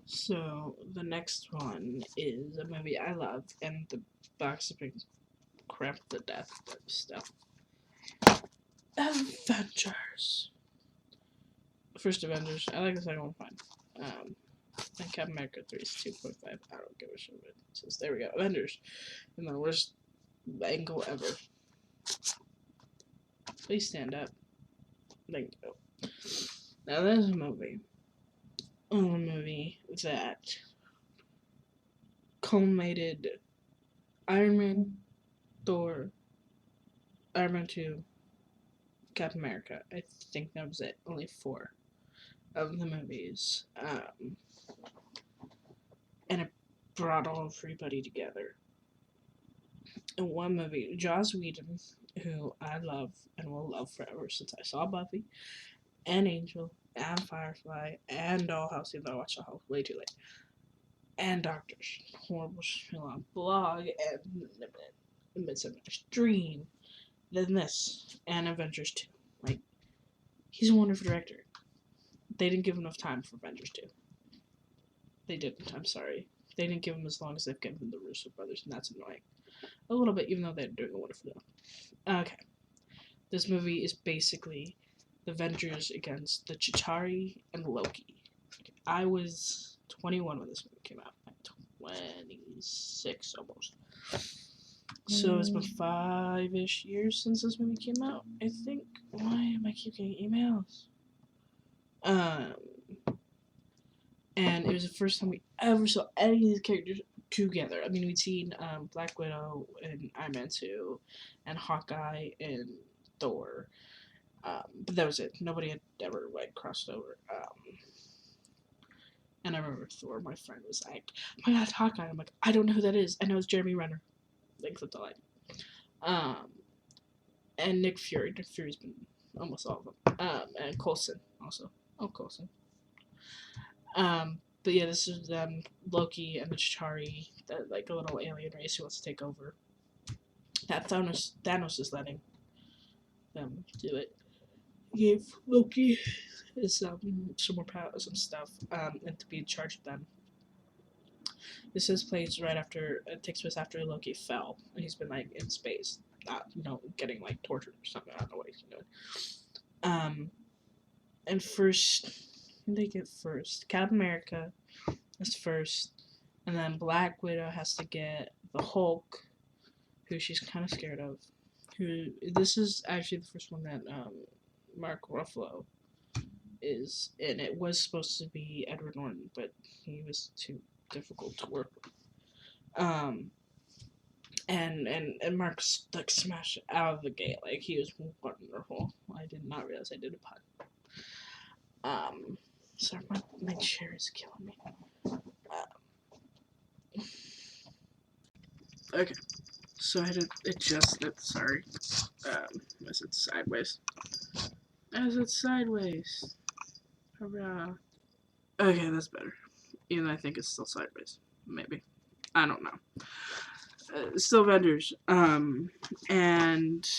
So the next one is a movie I love, and the box has been cramped to death, but still. Avengers. First Avengers. I like the second one fine. And Captain America 3 is 2.5. I don't give a shit. It says, there we go. Avengers. And the worst angle ever. Please stand up. Thank you. Now there's a movie. A movie that culminated Iron Man, Thor, Iron Man 2, Captain America. I think that was it. Only 4 of the movies. And it brought all everybody together in one movie. Joss Whedon, who I love and will love forever since I saw Buffy and Angel and Firefly and Dollhouse, even though I watched Dollhouse way too late, and Doctors, Horrible Shalom Blog, and Midsummer's Dream, then this, and Avengers 2. Like, he's a wonderful director. They didn't give him enough time for Avengers 2. They didn't, I'm sorry. They didn't give him as long as they've given the Russo brothers, and that's annoying. A little bit, even though they're doing a wonderful job. Okay. This movie is basically the Avengers against the Chitauri and Loki. I was 21 when this movie came out. 26 almost. So it's been 5-ish years since this movie came out, I think. Why am I keep getting emails? And it was the first time we ever saw any of these characters together. I mean, we'd seen Black Widow and Iron Man 2, and Hawkeye and Thor. But that was it. Nobody had ever, crossed over. And I remember Thor, my friend was like, oh my god, Hawkeye. I'm like, I don't know who that is. I know it's Jeremy Renner. Like, click the line. And Nick Fury. Nick Fury's been almost all of them. And Coulson also. Oh, Coulson. But yeah, this is Loki and the Chitauri, like a little alien race who wants to take over. That Thanos is letting them do it. He gave Loki some more power, some stuff, and to be in charge of them. This is plays right after it takes place after Loki fell, and he's been like in space, not getting like tortured or something. I don't know what he's doing. And first, they get first. Captain America is first, and then Black Widow has to get the Hulk, who she's kind of scared of. This is actually the first one that Mark Ruffalo is in. It was supposed to be Edward Norton, but he was too difficult to work with. And Mark's like smashed out of the gate. Like, he was wonderful. I did not realize I did a pun. Sorry, my chair is killing me. Okay, so I had to adjust it. Sorry. Is it sideways? Is it sideways? Hurrah. Okay, that's better. Even though I think it's still sideways. Maybe. I don't know. Still Avengers. And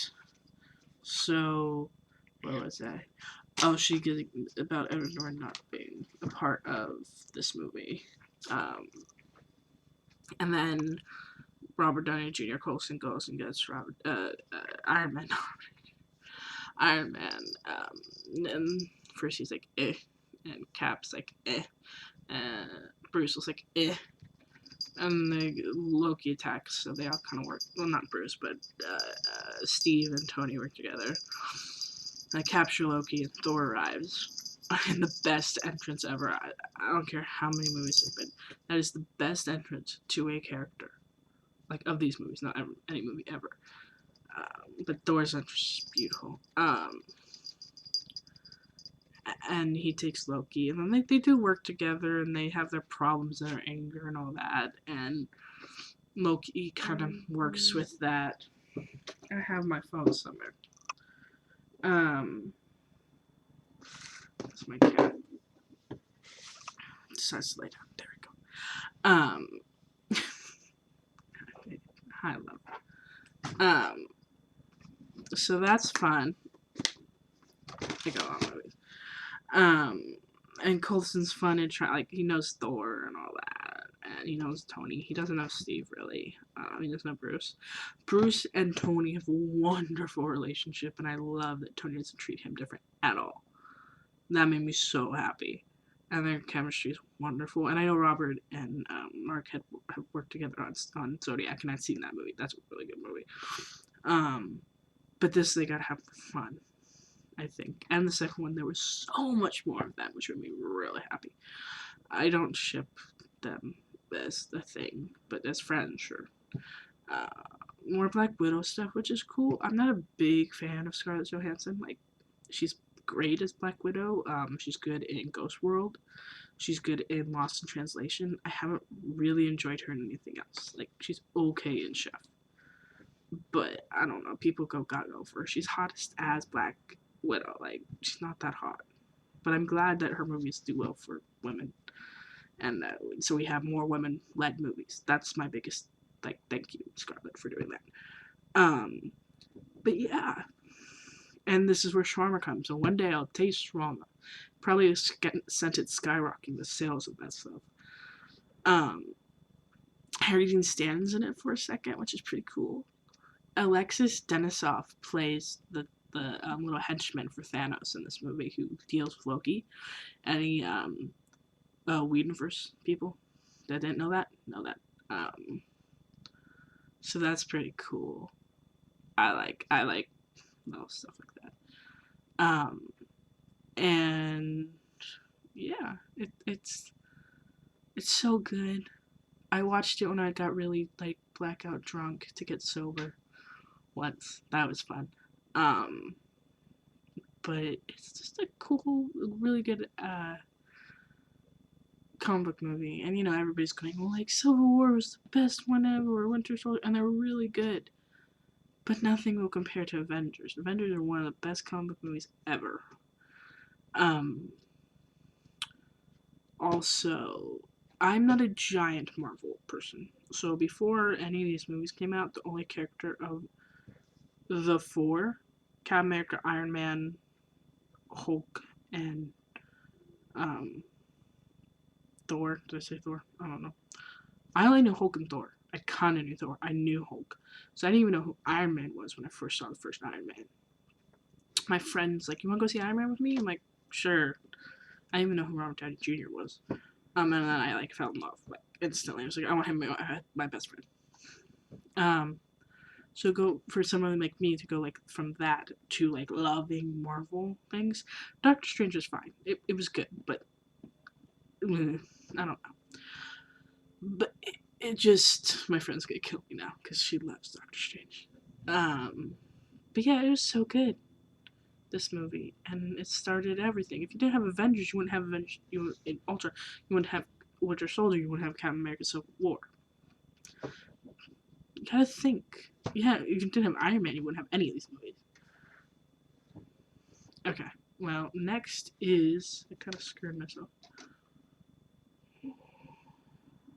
so, what was I? Oh, she getting about Edward Norton not being a part of this movie. And then Robert Downey Jr. Coulson goes and gets Iron Man. Iron Man. And first he's like, eh. And Cap's like, eh. And Bruce was like, eh. And the Loki attacks, so they all kind of work. Well, not Bruce, but Steve and Tony work together. Capture Loki, and Thor arrives. And the best entrance ever. I don't care how many movies there have been. That is the best entrance to a character. Like, of these movies, not any movie ever. But Thor's entrance is beautiful. And he takes Loki, and then they do work together, and they have their problems and their anger and all that, and Loki kind of works with that. I have my phone somewhere. That's my cat. Decides to lay down. There we go. High level. So that's fun. I got a lot of movies. And Coulson's fun and he knows Thor, and he knows Tony. He doesn't know Steve, really. He doesn't know Bruce. Bruce and Tony have a wonderful relationship, and I love that Tony doesn't treat him different at all. That made me so happy. And their chemistry is wonderful. And I know Robert and Mark have worked together on Zodiac, and I've seen that movie. That's a really good movie. But this, they gotta have fun, I think. And the second one, there was so much more of that, which made me really happy. I don't ship them as a thing, but as friends, sure. More Black Widow stuff, which is cool. I'm not a big fan of Scarlett Johansson. Like, she's great as Black Widow. She's good in Ghost World. She's good in Lost in Translation. I haven't really enjoyed her in anything else. Like, she's okay in Chef. But, I don't know, people go gaga for her. She's hottest as Black Widow. Like, she's not that hot. But I'm glad that her movies do well for women. And so we have more women-led movies. That's my biggest, like, thank you, Scarlett, for doing that. But yeah. And this is where shawarma comes. So one day I'll taste shawarma. Probably sent it skyrocketing the sales of that stuff. Harry Dean Stanton's in it for a second, which is pretty cool. Alexis Denisov plays the little henchman for Thanos in this movie who deals with Loki. Any Whedonverse people that didn't know that know that. So that's pretty cool. I like little stuff like that. And yeah, it's so good. I watched it when I got really like blackout drunk to get sober once. That was fun. But it's just a cool, really good comic book movie. And you know, everybody's going, well, like Civil War was the best one ever, or Winter Soldier, and they're really good. But nothing will compare to Avengers. Avengers are one of the best comic book movies ever. Also, I'm not a giant Marvel person. So before any of these movies came out, the only character of the four, Captain America, Iron Man, Hulk, and Thor. Did I say Thor? I don't know. I only knew Hulk and Thor. I kind of knew Thor. I knew Hulk. So I didn't even know who Iron Man was when I first saw the first Iron Man. My friend's like, you want to go see Iron Man with me? I'm like, sure. I didn't even know who Robert Downey Jr. was. And then I like fell in love like instantly. I was like, I want him to be my best friend. So go for someone like me to go like from that to like loving Marvel things. Doctor Strange was fine. It was good, but I don't know. But it just, my friend's gonna kill me now because she loves Doctor Strange. But yeah, it was so good, this movie, and it started everything. If you didn't have Avengers, you wouldn't have Avengers. You in Ultra, you wouldn't have Winter Soldier. You wouldn't have Captain America: Civil War. You gotta think. Yeah, if you didn't have Iron Man, you wouldn't have any of these movies. Okay, well, next is, I kind of screwed myself.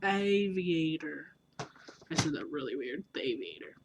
Aviator. I said that really weird. The Aviator.